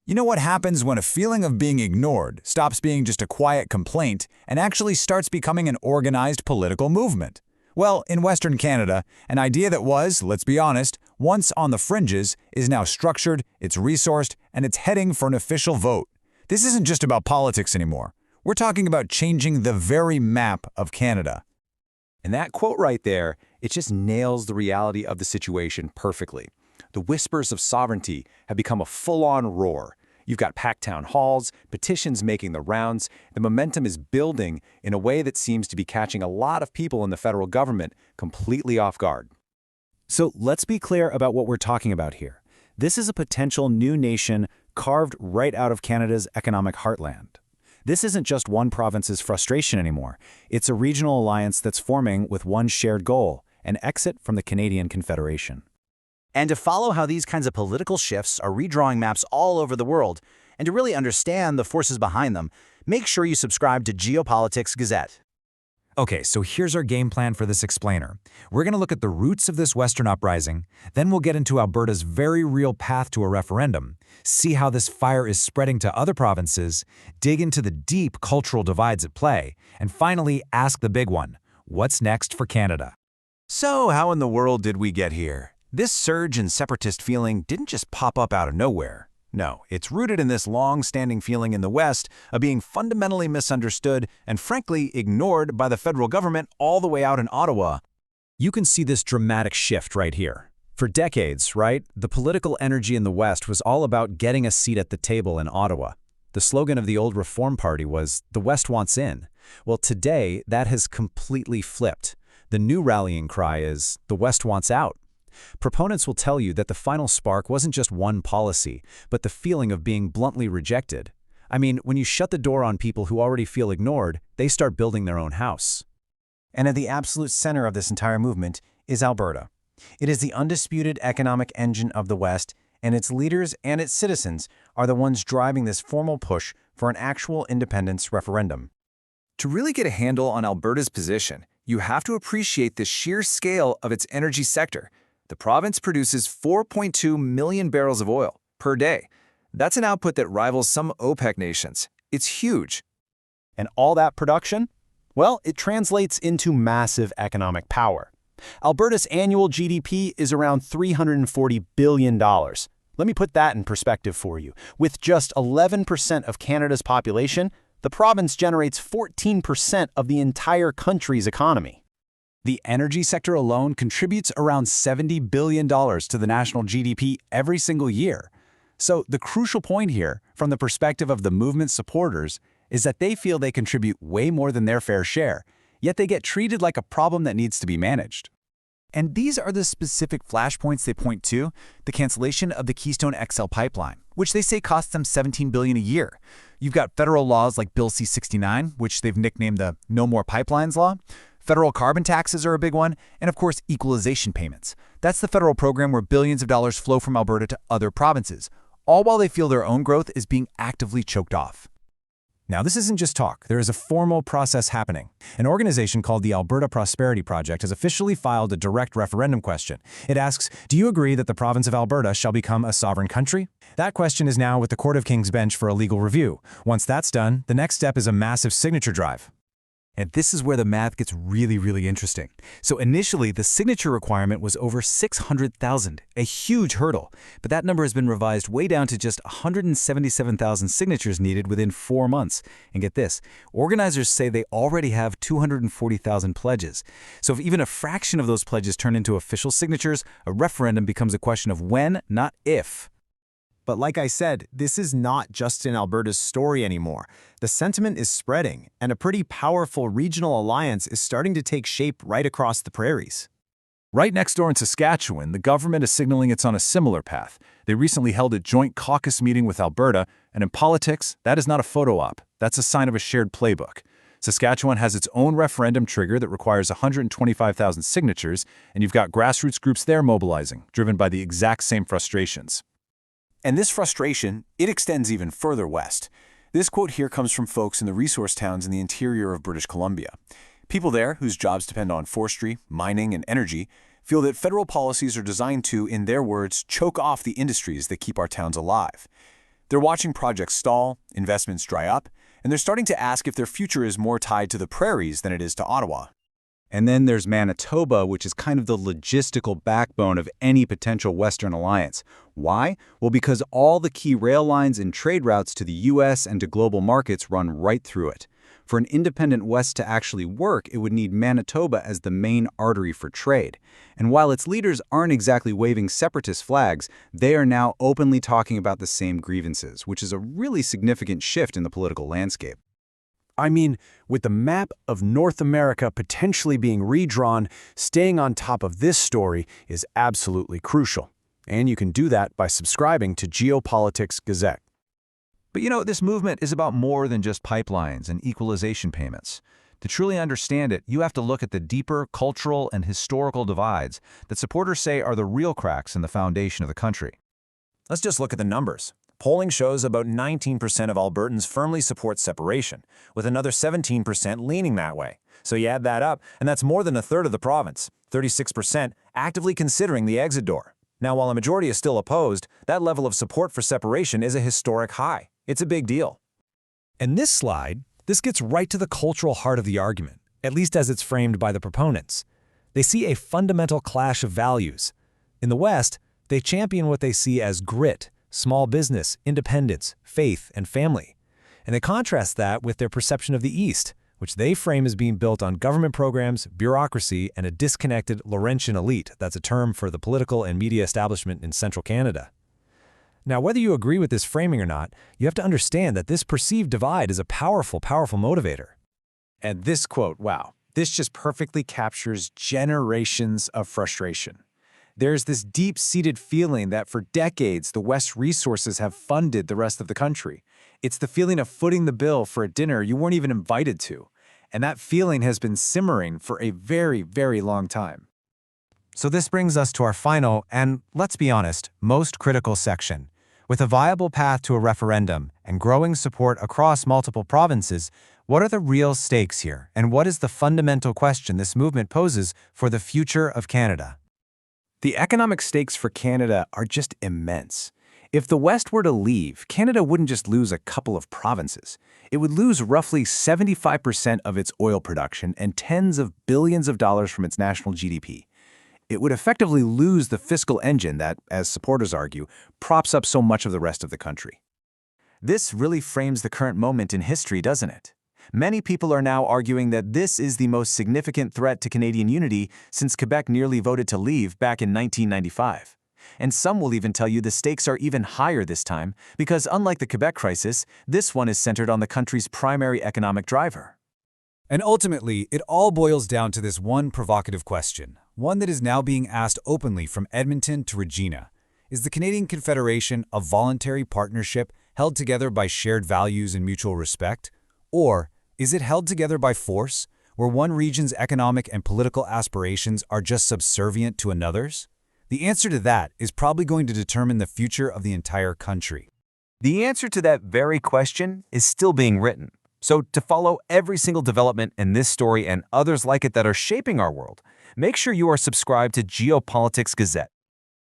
You know what happens when a feeling of being ignored stops being just a quiet complaint and actually starts becoming an organized political movement? Well, in Western Canada, an idea that was, let's be honest, once on the fringes is now structured, it's resourced, and it's heading for an official vote. This isn't just about politics anymore. We're talking about changing the very map of Canada. And that quote right there, it just nails the reality of the situation perfectly. The whispers of sovereignty have become a full-on roar. You've got packed town halls, petitions making the rounds. The momentum is building in a way that seems to be catching a lot of people in the federal government completely off guard. So let's be clear about what we're talking about here. This is a potential new nation carved right out of Canada's economic heartland. This isn't just one province's frustration anymore. It's a regional alliance that's forming with one shared goal, an exit from the Canadian Confederation. And to follow how these kinds of political shifts are redrawing maps all over the world, and to really understand the forces behind them, make sure you subscribe to Geopolitics Gazette. Okay, so here's our game plan for this explainer. We're going to look at the roots of this Western uprising, then we'll get into Alberta's very real path to a referendum, see how this fire is spreading to other provinces, dig into the deep cultural divides at play, and finally ask the big one, what's next for Canada? So how in the world did we get here? This surge in separatist feeling didn't just pop up out of nowhere. No, it's rooted in this long-standing feeling in the West of being fundamentally misunderstood and frankly ignored by the federal government all the way out in Ottawa. You can see this dramatic shift right here. For decades, right, the political energy in the West was all about getting a seat at the table in Ottawa. The slogan of the old Reform Party was, "The West wants in." Well, today, that has completely flipped. The new rallying cry is, "The West wants out." Proponents will tell you that the final spark wasn't just one policy, but the feeling of being bluntly rejected. I mean, when you shut the door on people who already feel ignored, they start building their own house. And at the absolute center of this entire movement is Alberta. It is the undisputed economic engine of the West, and its leaders and its citizens are the ones driving this formal push for an actual independence referendum. To really get a handle on Alberta's position, you have to appreciate the sheer scale of its energy sector. The province produces 4.2 million barrels of oil per day. That's an output that rivals some OPEC nations. It's huge. And all that production? Well, it translates into massive economic power. Alberta's annual GDP is around $340 billion. Let me put that in perspective for you. With just 11% of Canada's population, the province generates 14% of the entire country's economy. The energy sector alone contributes around $70 billion to the national GDP every single year. So the crucial point here, from the perspective of the movement's supporters, is that they feel they contribute way more than their fair share, yet they get treated like a problem that needs to be managed. And these are the specific flashpoints they point to: the cancellation of the Keystone XL pipeline, which they say costs them $17 billion a year. You've got federal laws like Bill C-69, which they've nicknamed the No More Pipelines Law. Federal carbon taxes are a big one, and of course, equalization payments. That's the federal program where billions of dollars flow from Alberta to other provinces, all while they feel their own growth is being actively choked off. Now, this isn't just talk. There is a formal process happening. An organization called the Alberta Prosperity Project has officially filed a direct referendum question. It asks, do you agree that the province of Alberta shall become a sovereign country? That question is now with the Court of King's Bench for a legal review. Once that's done, the next step is a massive signature drive. And this is where the math gets really interesting. So initially, the signature requirement was over 600,000, a huge hurdle. But that number has been revised way down to just 177,000 signatures needed within 4 months. And get this, organizers say they already have 240,000 pledges. So if even a fraction of those pledges turn into official signatures, a referendum becomes a question of when, not if. But like I said, this is not just in Alberta's story anymore. The sentiment is spreading, and a pretty powerful regional alliance is starting to take shape right across the prairies. Right next door in Saskatchewan, the government is signaling it's on a similar path. They recently held a joint caucus meeting with Alberta, and in politics, that is not a photo op. That's a sign of a shared playbook. Saskatchewan has its own referendum trigger that requires 125,000 signatures, and you've got grassroots groups there mobilizing, driven by the exact same frustrations. And this frustration, it extends even further west. This quote here comes from folks in the resource towns in the interior of British Columbia. People there, whose jobs depend on forestry, mining, and energy, feel that federal policies are designed to, in their words, choke off the industries that keep our towns alive. They're watching projects stall, investments dry up, and they're starting to ask if their future is more tied to the prairies than it is to Ottawa. And then there's Manitoba, which is kind of the logistical backbone of any potential Western alliance. Why? Well, because all the key rail lines and trade routes to the U.S. and to global markets run right through it. For an independent West to actually work, it would need Manitoba as the main artery for trade. And while its leaders aren't exactly waving separatist flags, they are now openly talking about the same grievances, which is a really significant shift in the political landscape. I mean, with the map of North America potentially being redrawn, staying on top of this story is absolutely crucial. And you can do that by subscribing to Geopolitics Gazette. But you know, this movement is about more than just pipelines and equalization payments. To truly understand it, you have to look at the deeper cultural and historical divides that supporters say are the real cracks in the foundation of the country. Let's just look at the numbers. Polling shows about 19% of Albertans firmly support separation, with another 17% leaning that way. So you add that up, and that's more than a third of the province, 36% actively considering the exit door. Now, while a majority is still opposed, that level of support for separation is a historic high. It's a big deal. In this slide, this gets right to the cultural heart of the argument, at least as it's framed by the proponents. They see a fundamental clash of values. In the West, they champion what they see as grit, small business, independence, faith, and family. And they contrast that with their perception of the East, which they frame as being built on government programs, bureaucracy, and a disconnected Laurentian elite. That's a term for the political and media establishment in central Canada. Now, whether you agree with this framing or not, you have to understand that this perceived divide is a powerful, powerful motivator. And this quote, wow, this just perfectly captures generations of frustration. There's this deep-seated feeling that for decades, the West's resources have funded the rest of the country. It's the feeling of footing the bill for a dinner you weren't even invited to. And that feeling has been simmering for a very, very long time. So this brings us to our final and, let's be honest, most critical section. With a viable path to a referendum and growing support across multiple provinces, what are the real stakes here, and what is the fundamental question this movement poses for the future of Canada? The economic stakes for Canada are just immense. If the West were to leave, Canada wouldn't just lose a couple of provinces. It would lose roughly 75% of its oil production and tens of billions of dollars from its national GDP. It would effectively lose the fiscal engine that, as supporters argue, props up so much of the rest of the country. This really frames the current moment in history, doesn't it? Many people are now arguing that this is the most significant threat to Canadian unity since Quebec nearly voted to leave back in 1995. And some will even tell you the stakes are even higher this time because, unlike the Quebec crisis, this one is centered on the country's primary economic driver. And ultimately, it all boils down to this one provocative question, one that is now being asked openly from Edmonton to Regina. Is the Canadian Confederation a voluntary partnership held together by shared values and mutual respect? Or is it held together by force, where one region's economic and political aspirations are just subservient to another's? The answer to that is probably going to determine the future of the entire country. The answer to that very question is still being written. So to follow every single development in this story and others like it that are shaping our world, make sure you are subscribed to Geopolitics Gazette.